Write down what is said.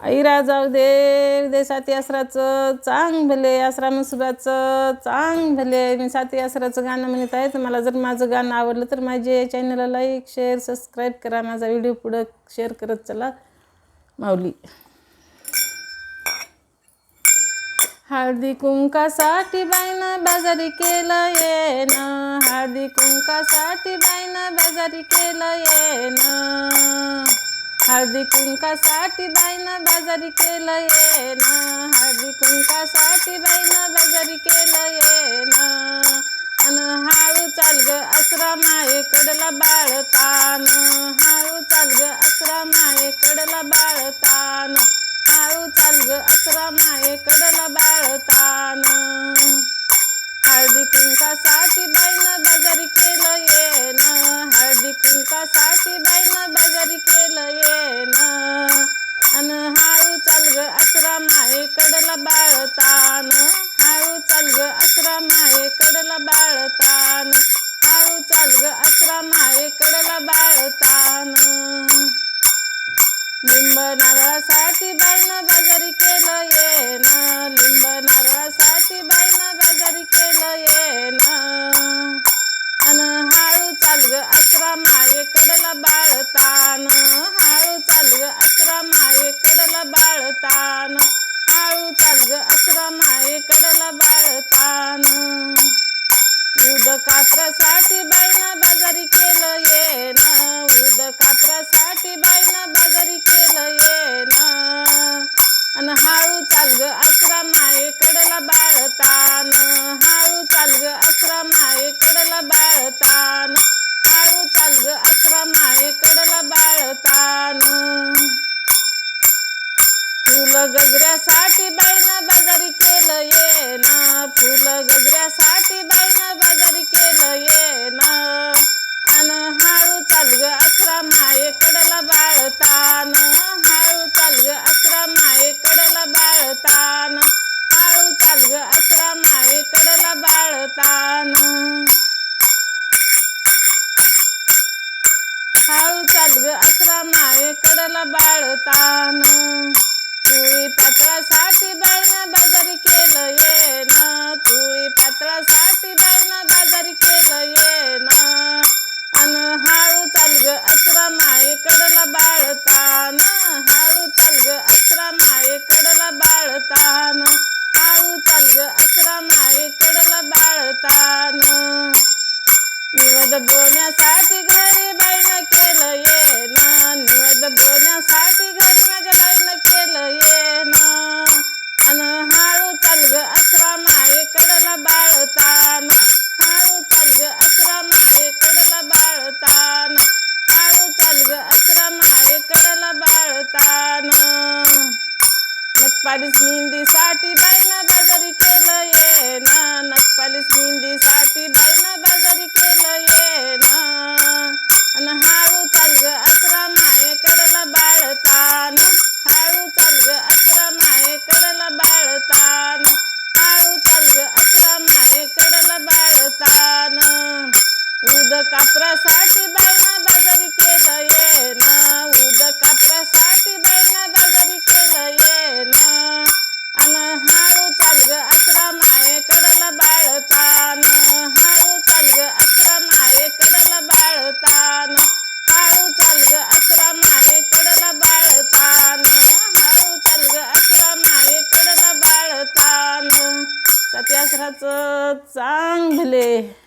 ऐरा जाऊ दे उदे साथी आसराचं चांग भले आसरा मसुराचं चांग भले. मी साथी आसराचं गाणं म्हणत आहे. तुम्हाला जर माझं गाणं आवडलं तर माझ्या चॅनलला लाईक शेअर सबस्क्राईब करा. माझा व्हिडिओ पुढं शेअर करत चला. माऊली. हळदी कुंकासाठी बाईनं बाजारी केलं येणं. हळदी कुंकासाठी बाईनं बाजारी केलं येणं. हळदी कुंकासाठी बाईनं बाजारी केलं येणं. हळदी कुंकासाठी बाईनं बाजारी केलं येणं. अन हळू चाल ग असरा मायेकडला बाळतान. हळू चाल ग असरा मायेकडला बाळतान. हळू चाल ग असरा मायेकडला बाळतान. हळदी कुंकासाठी बाईनं बाजारी केलं येणं. हळदी कुंकासाठी बाईनं बाजारी केलं येणं. अन हळू चाल ग असरा मायेकडला बाळतान. हळू चाल ग असरा मायेकडला बाळतान. हळू चाल ग असरा मायेकडला बाळतान. लिंब नारळासाठी बाईनं बाजारी केलं येणं. लिंब नारळासाठी बाईनं बाजारी केलं येणं. अन हळू चाल ग असरा मायेकडला बाळतान. हळू चाल ग असरा मायेकडला बाळतान. हळू चाल ग असरा मायेकडला बाळतान. उद कापरासाठी बाईनं बाजारी केलं येणं. उद कापरासाठी बाईनं बाजारी केलं येणं. अन हळू चाल ग असरा मायेकडला बाळतान. हळू चाल ग असरा मायेकडला बाळतान. हळू चाल ग असरा मायेकडला बाळतान. फुल गजऱ्यासाठी बाईनं बाजारी केलं येणं. फुल गजऱ्यासाठी बाईनं बाजारी केलं येणं. अन हळू चाल ग असरा मायेकडला बाळतान. हळू चाल ग असरा मायेकडला बाळतान. हळू चाल ग असरा मायेकडला बाळतान. हळू चाल ग असरा मायेकडला बाळतान. चुळी पातळासाठी बाईनं बाजारी केलं येणं. चुळी पातळासाठी बाईनं बाजारी केलं येणं. अन हळू चाल ग असरा मायेकडला बाळतान. हळू चाल ग असरा मायेकडला बाळतान. हळू चाल ग असरा मायेकडला बाळतान. निवद बोलण्यासाठी घरी बाईनं केलं येणं. निवद बोलण्यासाठी घरी माझ्या बाईनं केलं येणं. अन हळू चाल ग असरा मायेकडला बाळतान. हळू चाल ग असरा मायेकडला बाळतान. हळू चाल ग असरा मायेकडला बाळतान. नखपालीस मेहंदीसाठी बाईनं बाजारी केलं येणं. नखपालीस मेहंदीसाठी बाईनं बाजारी केलं येणं. अन हळू चाल ग असरा मायेकडला बाळतान. हळू चाल ग असरा मायेकडला बाळतान. हळू चाल ग असरा मायेकडला बाळतान. उद कापरासाठी बाईनं बाजारी केलं येणं. उद कापरासाठी बाईनं बाजारी केलं येणं. अन हळू चाल ग असरा मायेकडला बाळतान. हळू चाल ग असरा मायेकडला बाळतान. हळू चाल ग असरा मायेकडला बाळतान. हळू चाल ग असरा मायेकडला बाळतान. साथी आसराचं चांग भले.